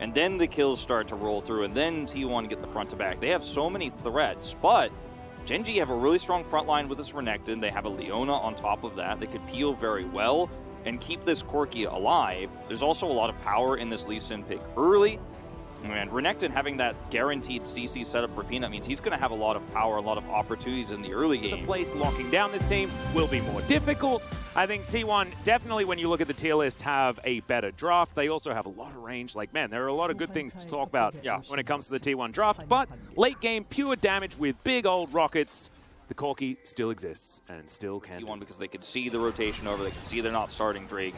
and then the kills start to roll through, and then T1 get the front to back. They have so many threats, but Gen G have a really strong front line with this Renekton. They have a Leona on top of that. They could peel very well and keep this Corki alive. There's also a lot of power in this Lee Sin pick early. And Renekton having that guaranteed CC setup for Peanut means he's going to have a lot of power, a lot of opportunities in the early game. The place locking down this team will be more difficult. I think T1 definitely, when you look at the tier list, have a better draft. They also have a lot of range. Like, man, there are a lot of good things to talk about when it comes to the T1 draft. But late game, pure damage with big old rockets. The Corki still exists and still can. T1 because they could see the rotation over. They can see they're not starting Drake.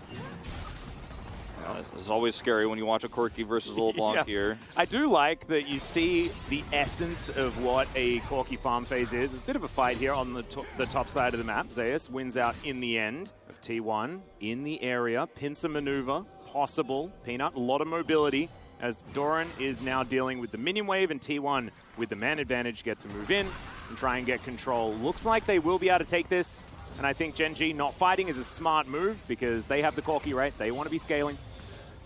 It's always scary when you watch a Corki versus LeBlanc here. I do like that you see the essence of what a Corki farm phase is. It's a bit of a fight here on the top side of the map. Zeus wins out in the end of T1 in the area. Pincer maneuver possible. Peanut, a lot of mobility as Doran is now dealing with the minion wave, and T1 with the man advantage get to move in and try and get control. Looks like they will be able to take this, and I think Gen G not fighting is a smart move because they have the Corki, right? They want to be scaling.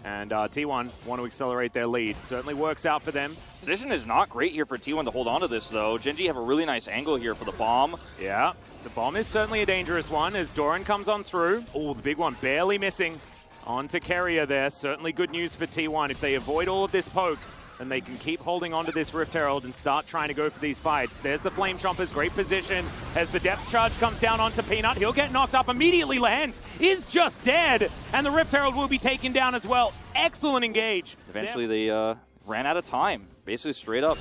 And T1 want to accelerate their lead. Certainly works out for them. Position is not great here for T1 to hold on to this, though. Gen G have a really nice angle here for the bomb. Yeah, the bomb is certainly a dangerous one as Doran comes on through. Oh, the big one barely missing. On to Carrier there. Certainly good news for T1. If they avoid all of this poke, and they can keep holding on to this Rift Herald and start trying to go for these fights. There's the Flame Chompers, great position. As the depth charge comes down onto Peanut, he'll get knocked up immediately. Lehens is just dead, and the Rift Herald will be taken down as well. Excellent engage. Eventually they ran out of time, basically straight up.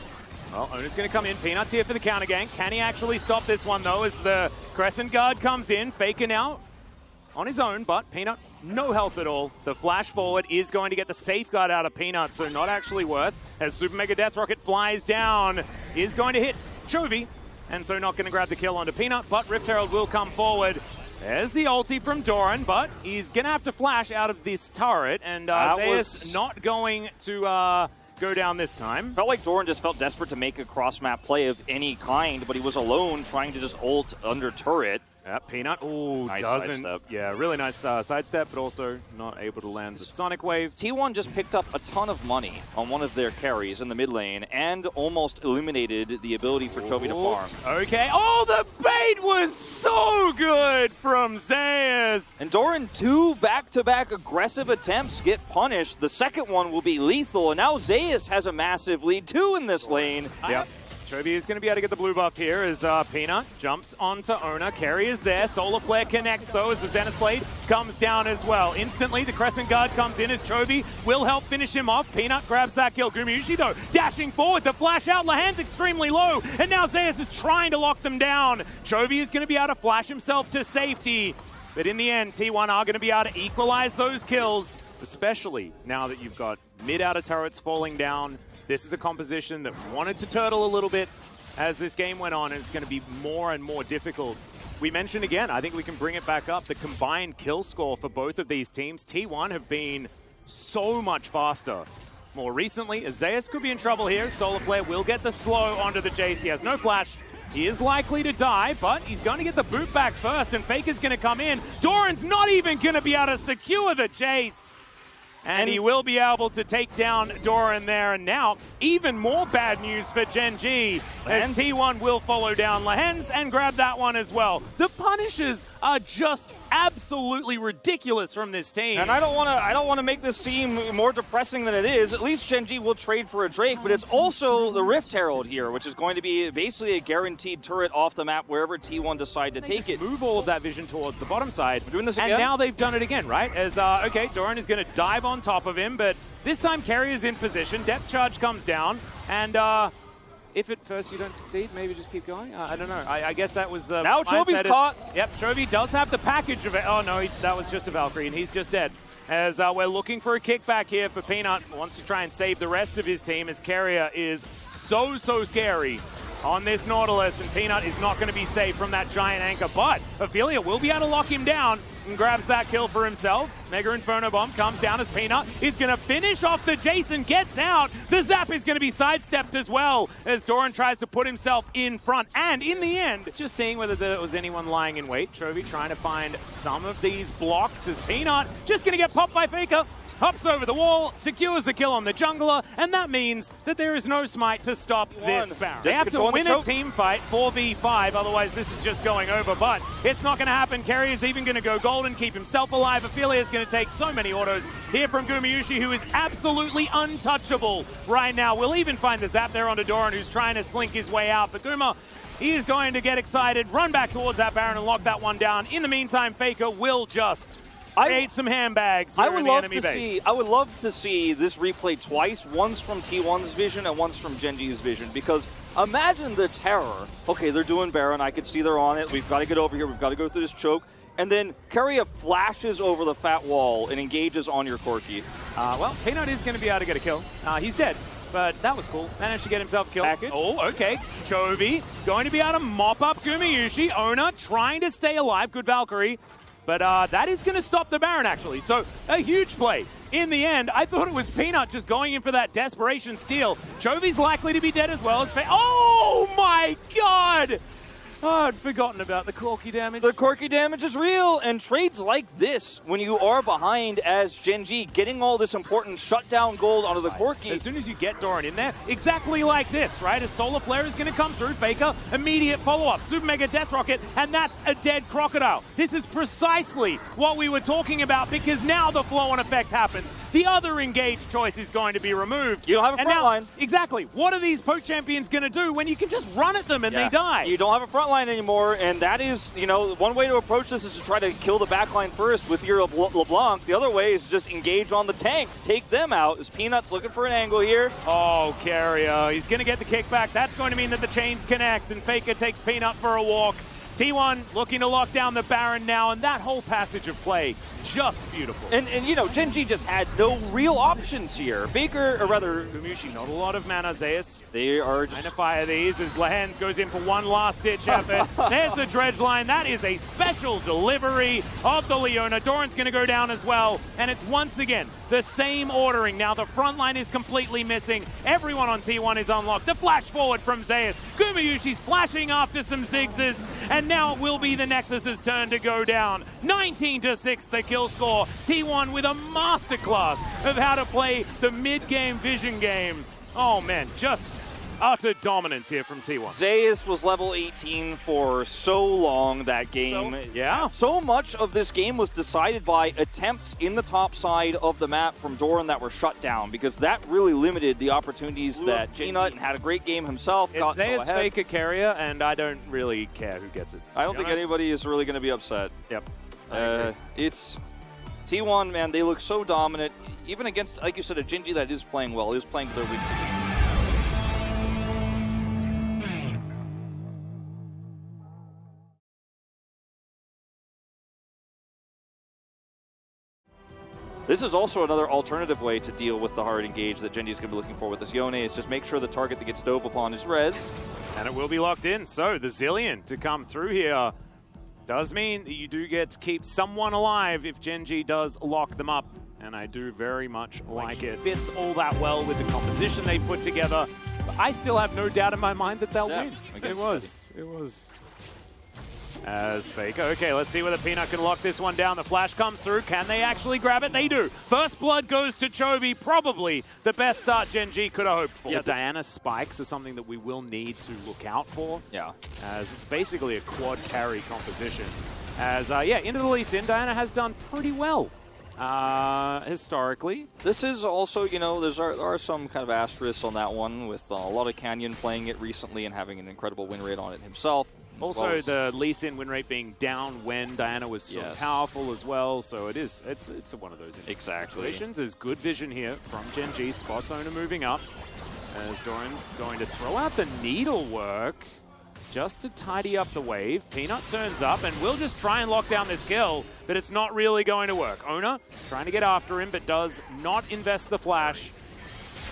Well, Ona's going to come in. Peanut's here for the counter gank. Can he actually stop this one, though, as the Crescent Guard comes in, faking out on his own, but Peanut, no health at all. The flash forward is going to get the safeguard out of Peanut, so not actually worth. As Super Mega Death Rocket flies down, is going to hit Chovy, and so not going to grab the kill onto Peanut, but Rift Herald will come forward. There's the ulti from Doran, but he's going to have to flash out of this turret, and Zeus not going to go down this time. Felt like Doran just felt desperate to make a cross-map play of any kind, but he was alone trying to just ult under turret. Peanut, ooh, nice doesn't. sidestep. Yeah, really nice sidestep, but also not able to land the Sonic Wave. T1 just picked up a ton of money on one of their carries in the mid lane and almost eliminated the ability for Chovy to farm. Okay, oh, the bait was so good from Zeus! And Doran, 2 back-to-back aggressive attempts get punished. The second one will be lethal, and now Zeus has a massive lead, too, in this lane. Yep. Chovy is going to be able to get the blue buff here as Peanut jumps onto Ona. Carry is there. Solar Flare connects, though, as the Zenith Blade comes down as well. Instantly, the Crescent Guard comes in as Chovy will help finish him off. Peanut grabs that kill. Gumayushi, though, dashing forward to flash out. Lehan's extremely low, and now Zeus is trying to lock them down. Chovy is going to be able to flash himself to safety. But in the end, T1 are going to be able to equalize those kills, especially now that you've got mid-outer turrets falling down. This is a composition that wanted to turtle a little bit as this game went on, and it's going to be more and more difficult. We mentioned again, I think we can bring it back up, the combined kill score for both of these teams. T1 have been so much faster. More recently, Zeus could be in trouble here. Solar Flare will get the slow onto the Jace. He has no flash. He is likely to die, but he's going to get the boot back first, and Faker's going to come in. Doran's not even going to be able to secure the Jace. And he will be able to take down Doran there. And now, even more bad news for Gen G, as T1 will follow down Lehens and grab that one as well. The punishes are just absolutely ridiculous from this team. And I don't want to make this seem more depressing than it is. At least Gen G will trade for a Drake, but it's also the Rift Herald here, which is going to be basically a guaranteed turret off the map wherever T1 decide to take it. Move all of that vision towards the bottom side. We're doing this again? And now they've done it again, right? As, okay, Doran is going to dive on top of him, but this time Carrier's in position. Depth charge comes down, and if at first you don't succeed, maybe just keep going. I don't know. I guess that was the... Now Chovy's caught. Yep, Chovy does have the package of it. Oh, no, that was just a Valkyrie, and he's just dead. As we're looking for a kickback here for Peanut. Wants to try and save the rest of his team, as Carrier is so scary on this Nautilus, and Peanut is not going to be safe from that giant anchor, but Ophelia will be able to lock him down and grabs that kill for himself. Mega Inferno Bomb comes down as Peanut is going to finish off the Jason, gets out. The Zap is going to be sidestepped as well as Doran tries to put himself in front. And in the end, it's just seeing whether there was anyone lying in wait. Chovy trying to find some of these blocks as Peanut just going to get popped by Faker. hops over the wall, secures the kill on the jungler, and that means that there is no smite to stop this Baron. They have to win a team fight 4v5, otherwise this is just going over, but it's not going to happen. Kerry is even going to go golden, keep himself alive. Ophelia is going to take so many autos here from Gumayusi, who is absolutely untouchable right now. We'll even find the zap there onto Doran, who's trying to slink his way out, but Guma, he is going to get excited, run back towards that Baron and lock that one down. In the meantime, Faker will just create some handbags here in the enemy base. I would love to see this replay twice, once from T1's vision and once from Genji's vision, because imagine the terror. Okay, they're doing Baron, I could see they're on it, we've got to get over here, we've got to go through this choke, and then Keria flashes over the fat wall and engages on your Corki. Well, Peanut is going to be able to get a kill. He's dead, but that was cool. Managed to get himself killed. Oh, okay. Chovy going to be able to mop up Gumayusi. Ona trying to stay alive. Good Valkyrie. But that is going to stop the Baron, actually. So a huge play. In the end, I thought it was Peanut just going in for that desperation steal. Chovy's likely to be dead as well. Oh, my God! Oh, I'd forgotten about the Corki damage. The Corki damage is real, and trades like this, when you are behind as Genji, getting all this important shutdown gold onto the Corki. As soon as you get Doran in there, exactly like this, right? A solar flare is going to come through. Faker, immediate follow-up, Super Mega Death Rocket, and that's a dead Crocodile. This is precisely what we were talking about, because now the flow-on effect happens. The other engaged choice is going to be removed. You don't have a front line. Exactly. What are these poke champions going to do when you can just run at them and they die? You don't have a front line anymore, and that is, you know, one way to approach this is to try to kill the back line first with your LeBlanc. The other way is just engage on the tanks, take them out. Is Peanuts looking for an angle here? Oh, Carrier. He's going to get the kickback. That's going to mean that the chains connect, and Faker takes Peanut for a walk. T1 looking to lock down the Baron now, and that whole passage of play, just beautiful. And you know, Genji just had no real options here. Faker, or rather, Gumayusi, not a lot of mana. Zeus, they are just... trying to fire these as Lehens goes in for one last-ditch effort. There's the dredge line. That is a special delivery of the Leona. Doran's going to go down as well, and it's once again the same ordering. Now the front line is completely missing. Everyone on T1 is unlocked. The flash forward from Zeus. Gumayushi's flashing after some Ziggs, and now it will be the Nexus's turn to go down. 19-6 the kill score. T1 with a masterclass of how to play the mid-game vision game. Oh man, just utter dominance here from T1. Zeus was level 18 for so long that game. So much of this game was decided by attempts in the top side of the map from Doran that were shut down, because that really limited the opportunities that Peanut had a great game himself. It's Zeus, Faker, Carrier, and I don't really care who gets it. I don't think anybody is really going to be upset. Yep. It's T1, man, they look so dominant. Even against, like you said, a Genji that is playing well, is playing to their weakness. This is also another alternative way to deal with the hard engage that Genji is going to be looking for with this Yone. Is just make sure the target that gets dove upon is res. And it will be locked in. So the Zillion to come through here does mean that you do get to keep someone alive if Genji does lock them up. And I do very much like it. Fits all that well with the composition they put together. But I still have no doubt in my mind that they'll win. It was. As Faker. Okay, let's see whether Peanut can lock this one down. The flash comes through. Can they actually grab it? They do. First blood goes to Chovy. Probably the best start Genji could have hoped for. Yeah, Diana spikes are something that we will need to look out for. Yeah. As it's basically a quad carry composition. As, into the Lee Sin, Diana has done pretty well. Historically. This is also, you know, there are some kind of asterisks on that one, with a lot of Canyon playing it recently and having an incredible win rate on it himself. Also, the Lee Sin win rate being down when Diana was so powerful as well, so it's one of those situations. There's good vision here from Genji. Spot owner moving up as Doran's going to throw out the needlework just to tidy up the wave. Peanut turns up and will just try and lock down this kill, but it's not really going to work. Ona trying to get after him, but does not invest the flash.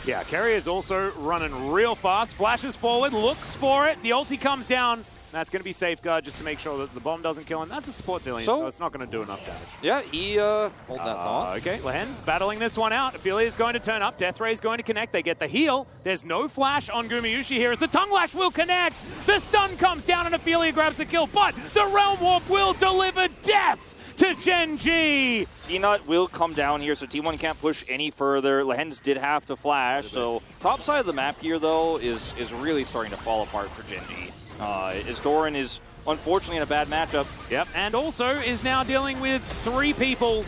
Yeah, Carrier is also running real fast. Flashes forward, looks for it. The ulti comes down. That's going to be safeguard just to make sure that the bomb doesn't kill him. That's a support Zillion, so it's not going to do enough damage. Yeah, he hold that thought. Okay, Lehens battling this one out. Ophelia is going to turn up. Death Ray is going to connect. They get the heal. There's no flash on Gumayusi here as the Tongue Lash will connect. The stun comes down and Ophelia grabs the kill, but the Realm Warp will deliver death to to Gen.G. Peanut will come down here, so T1 can't push any further. Lehens did have to flash, so top side of the map here, though, is really starting to fall apart for Gen.G. As Doran is unfortunately in a bad matchup. Yep, and also is now dealing with 3 people.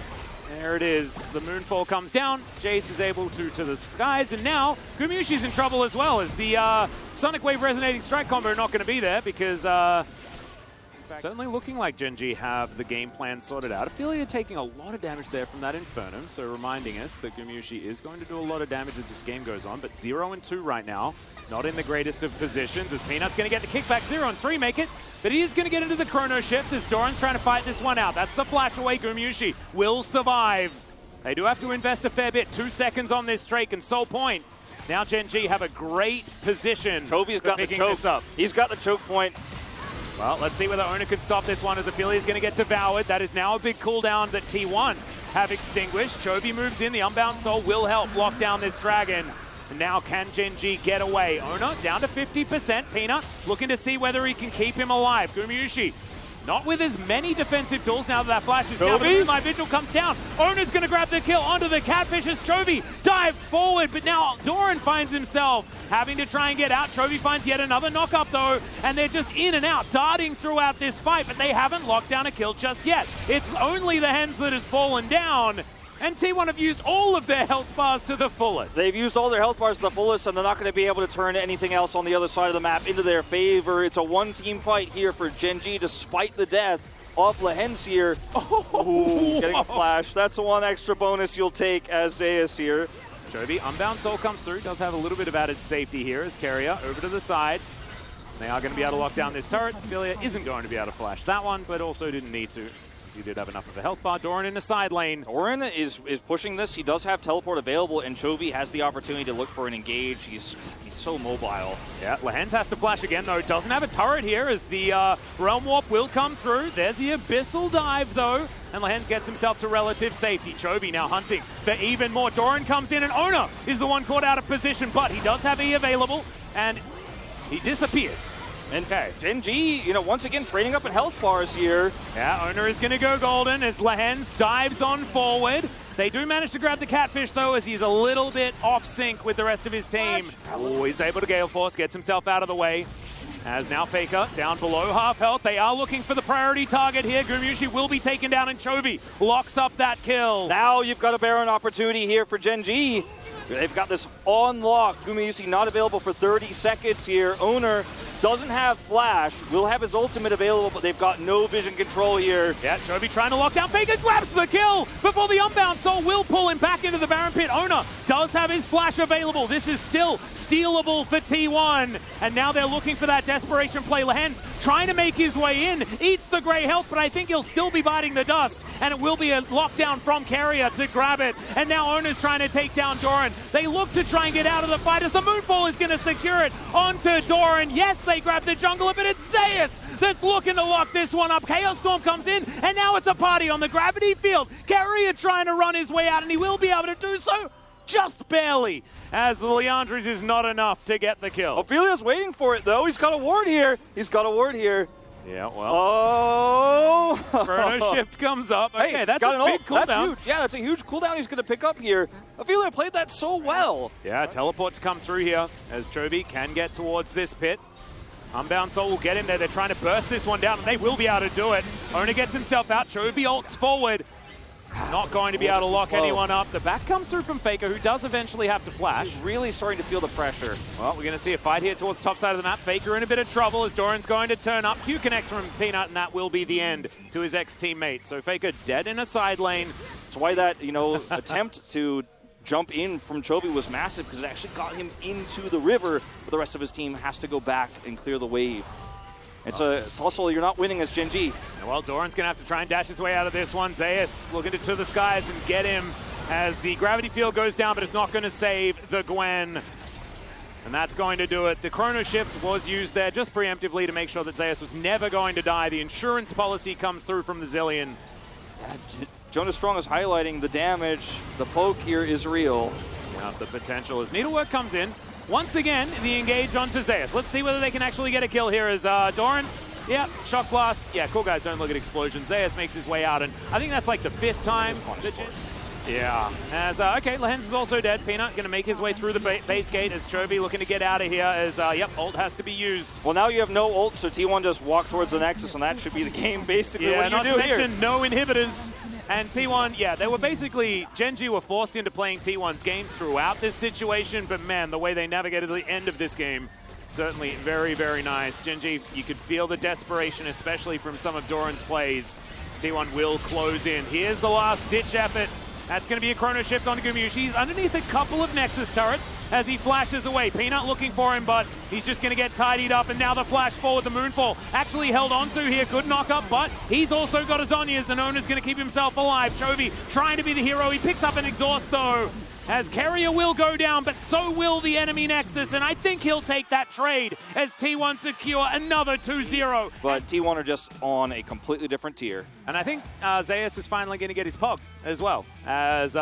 There it is. The Moonfall comes down. Jace is able to the skies, and now Gumyushi's in trouble as well, as the Sonic Wave Resonating Strike combo not going to be there because certainly looking like Gen.G have the game plan sorted out. Ophelia taking a lot of damage there from that Infernum, so reminding us that Gumyushi is going to do a lot of damage as this game goes on, but 0 and 2 right now. Not in the greatest of positions, as Peanut's going to get the kickback. 0 and 3 make it, but he is going to get into the Chrono Shift as Doran's trying to fight this one out. That's the flash away. Gumyushi will survive. They do have to invest a fair bit. 2 seconds on this Drake and Soul Point. Now Gen.G have a great position. Chovy's got the choke. Up. He's got the choke point. Well, let's see whether Ona can stop this one as Ophelia's going to get devoured. That is now a big cooldown that T1 have extinguished. Chovy moves in. The Unbound Soul will help lock down this dragon. And now can Gen.G get away? Ona down to 50%. Peanut looking to see whether he can keep him alive. Gumyushi not with as many defensive tools now that flash is down. My Vigil comes down. Ona's going to grab the kill onto the Catfish as Chovy dive forward, but now Doran finds himself having to try and get out. Chovy finds yet another knock-up though, and they're just in and out, darting throughout this fight, but they haven't locked down a kill just yet. It's only the Hens that has fallen down, and T1 have used all of their health bars to the fullest. They've used all their health bars to the fullest, and they're not going to be able to turn anything else on the other side of the map into their favor. It's a one-team fight here for Gen.G, despite the death of Lehens here. Ooh, getting a flash. That's the one extra bonus you'll take as Zeus here. Chovy, Unbound Soul comes through, does have a little bit of added safety here as Carrier over to the side. They are going to be able to lock down this turret. Ophelia isn't going to be able to flash that one, but also didn't need to. He did have enough of a health bar. Doran in the side lane. Doran is pushing this. He does have teleport available, and Chovy has the opportunity to look for an engage. He's so mobile. Yeah, Lehens has to flash again, though. Doesn't have a turret here as the Realm Warp will come through. There's the Abyssal Dive, though. And Lehens gets himself to relative safety. Chovy now hunting for even more. Doran comes in, and Ona is the one caught out of position, but he does have E available, and he disappears. Okay, Gen.G, once again trading up in health bars here. Yeah, Ona is going to go golden as Lehens dives on forward. They do manage to grab the Catfish, though, as he's a little bit off sync with the rest of his team. Oh, he's able to Gale Force, gets himself out of the way. As now Faker down below half health. They are looking for the priority target here. Gumyushi will be taken down, and Chovy locks up that kill. Now you've got a Baron opportunity here for Gen.G. They've got this on lock. Gumyushi not available for 30 seconds here. Owner doesn't have flash, will have his ultimate available, but they've got no vision control here. Yeah, Chovy trying to lock down. Faker grabs the kill before the Unbound Soul will pull him back into the Baron Pit. Owner does have his flash available. This is still stealable for T1. And now they're looking for that desperation play. Lehens trying to make his way in. Eats the gray health, but I think he'll still be biting the dust. And it will be a lockdown from Carrier to grab it. And now Owner's trying to take down Doran. They look to try and get out of the fight as the Moonfall is going to secure it onto Doran. Yes, they grab the jungler, but it's Zeus that's looking to lock this one up. Chaos Storm comes in, and now it's a party on the gravity field. Carrier trying to run his way out, and he will be able to do so just barely, as the Leandris is not enough to get the kill. Ophelia's waiting for it, though. He's got a ward here. Yeah, well. Oh! Chrono Shift comes up. Okay, hey, that's a big cooldown. That's huge. Yeah, that's a huge cooldown he's going to pick up here. Ophelia played that so well. Yeah, teleports come through here as Chovy can get towards this pit. Unbound Soul will get him there. They're trying to burst this one down, and they will be able to do it. Ona gets himself out. Chovy ults forward. Not going to be able to lock anyone up. The back comes through from Faker, who does eventually have to flash. He's really starting to feel the pressure. Well, we're going to see a fight here towards the top side of the map. Faker in a bit of trouble as Doran's going to turn up. Q connects from Peanut, and that will be the end to his ex-teammate. So Faker dead in a side lane. That's why that, attempt to jump in from Chovy was massive, because it actually got him into the river, but the rest of his team has to go back and clear the wave. It's also, you're not winning as Gen.G. Well, Doran's going to have to try and dash his way out of this one. Zeus looking to the skies and get him as the gravity field goes down, but it's not going to save the Gwen. And that's going to do it. The Chrono Shift was used there just preemptively to make sure that Zeus was never going to die. The insurance policy comes through from the Zillion. Jonas Strong is highlighting the damage. The poke here is real. Yeah, the potential as Needlework comes in. Once again, the engage onto Zeus. Let's see whether they can actually get a kill here as Doran Yep, shock blast. Yeah, cool guys don't look at explosions. Zeus makes his way out, and I think that's like the 5th time. Yeah. As okay, Lehens is also dead. Peanut going to make his way through the base gate as Chovy looking to get out of here as, yep, ult has to be used. Well, now you have no ult, so T1 just walk towards the Nexus, and that should be the game, basically. Yeah, what do not you to do here? mention no inhibitors. And T1, yeah, they were basically, Gen.G were forced into playing T1's game throughout this situation, but man, the way they navigated the end of this game, certainly very, very nice. Gen.G, you could feel the desperation, especially from some of Doran's plays. T1 will close in. Here's the last ditch effort. That's going to be a chrono shift onto Gumush. He's underneath a couple of Nexus turrets as he flashes away. Peanut looking for him, but he's just going to get tidied up. And now the flash forward, the Moonfall actually held on to here. Good knock up, but he's also got his Zhonya's, and Ona's going to keep himself alive. Chovy trying to be the hero. He picks up an exhaust, though, as Carrier will go down, but so will the enemy Nexus, and I think he'll take that trade as T1 secure another 2-0. But T1 are just on a completely different tier. And I think Zeus is finally going to get his POG as well, as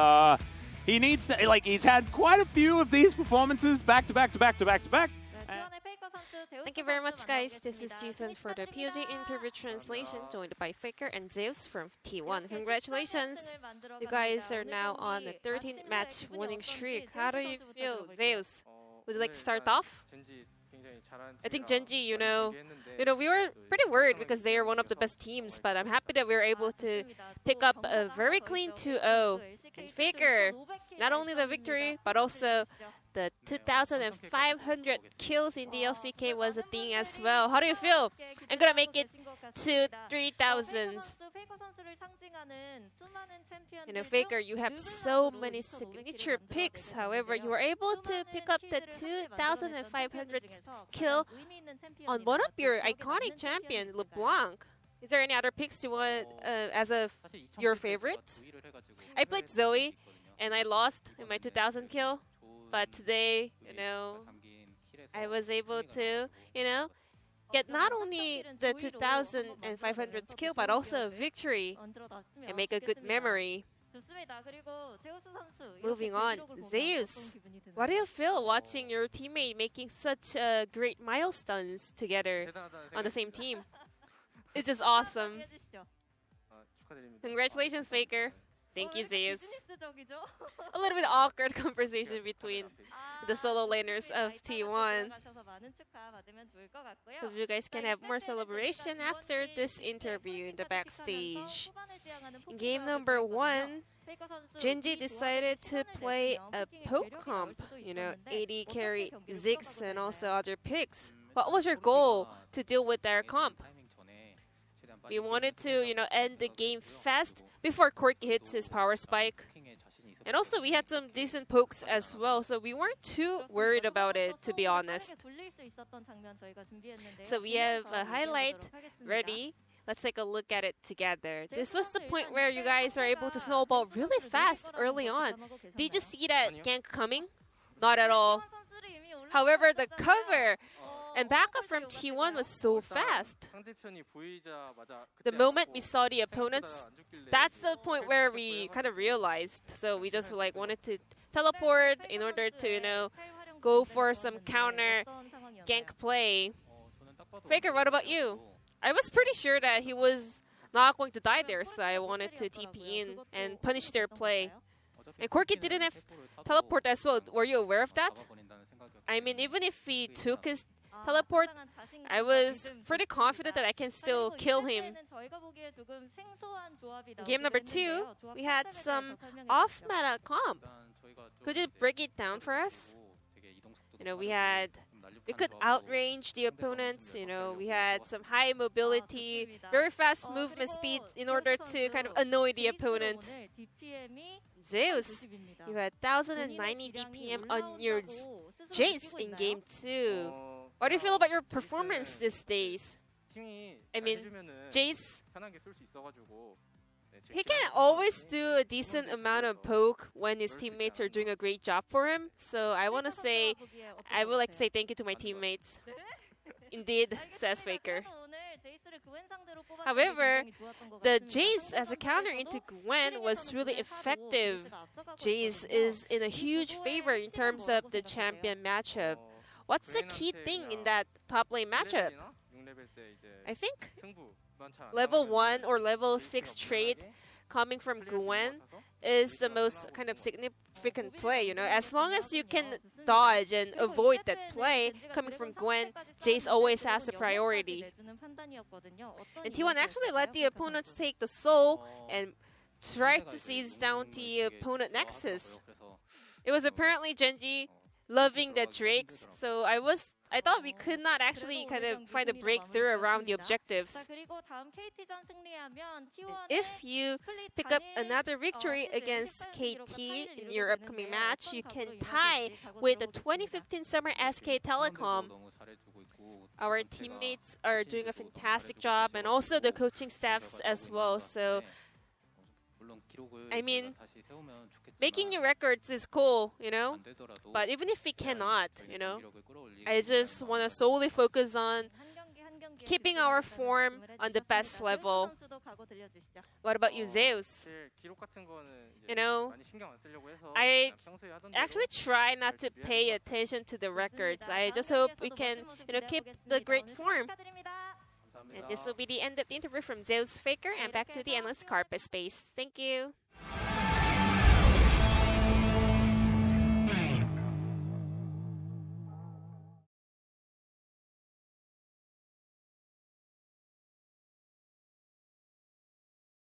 he needs to, like, he's had quite a few of these performances back to back to back to back to back. Thank you very much, guys. This is Jason for the POG interview translation, joined by Faker and Zeus from T1. Congratulations! You guys are now on a 13th match winning streak. How do you feel, Zeus? Would you like to start off? I think Gen.G, you know, we were pretty worried because they are one of the best teams, but I'm happy that we were able to pick up a very clean 2-0. And Faker, not only the victory, but also the 2,500 kills in the LCK was a thing as well. How do you feel? I'm gonna make it to 3,000. You know, Faker, you have so many signature picks. However, you were able to pick up the 2,500 kill on one of your iconic champion, LeBlanc. Is there any other picks you want as your favorite? I played Zoe, and I lost in my 2,000 kill. But today, you know, I was able to, you know, get not only the 2,500 skill, but also a victory and make a good memory. Moving on, Zeus, what do you feel watching your teammate making such great milestones together on the same team? It's just awesome. Congratulations, Faker. Thank you, Zeus. A little bit awkward conversation between the solo laners of T1. Hope you guys can have more celebration after this interview in the backstage. In game number 1, Gen.G decided to play a poke comp, you know, AD carry, Ziggs, and also other picks. What was your goal to deal with their comp? We wanted to, you know, end the game fast before Corki hits his power spike. And also, we had some decent pokes as well, so we weren't too worried about it, to be honest. So we have a highlight ready. Let's take a look at it together. This was the point where you guys are able to snowball really fast early on. Did you see that gank coming? Not at all. However, the cover and backup from T1 was so fast. The moment we saw the opponents, that's the point where we kind of realized. So we just like wanted to teleport in order to, you know, go for some counter gank play. Faker, what about you? I was pretty sure that he was not going to die there, so I wanted to TP in and punish their play. And Corki didn't have teleport as well. Were you aware of that? I mean, even if he took his teleport, I was pretty confident that I can still kill him. Game number 2, we had some off-meta comp. Could you break it down for us? You know, we could outrange the opponents. You know, we had some high mobility, very fast movement speed in order to kind of annoy the opponent. Zeus, you had 1,090 DPM on your Jace in game 2. What do you feel about your performance these days? I mean, Jace, he can always do a decent amount of poke when his teammates are doing a great job for him. So I would like to say thank you to my teammates. Indeed, says Faker. However, the Jace as a counter into Gwen was really effective. Jace is in a huge favor in terms of the champion matchup. What's the key thing in that top lane matchup? I think level 1 or level 6 trade coming from Gwen is the most kind of significant play, you know. As long as you can dodge and avoid that play coming from Gwen, Jace always has the priority. And T1 actually let the opponents take the soul and try to seize down the opponent Nexus. It was apparently Genji loving the Drakes, so I thought we could not actually kind of find a breakthrough around the objectives. If you pick up another victory against KT in your upcoming match, you can tie with the 2015 Summer SK Telecom. Our teammates are doing a fantastic job, and also the coaching staffs as well. So, I mean, making new records is cool, you know, but even if we cannot, you know, I just want to solely focus on keeping our form on the best level. What about you, Zeus? You know, I actually try not to pay attention to the records. I just hope we can, you know, keep the great form. And this will be the end of the interview from Zeus Faker, and back to the endless carpet space. Thank you.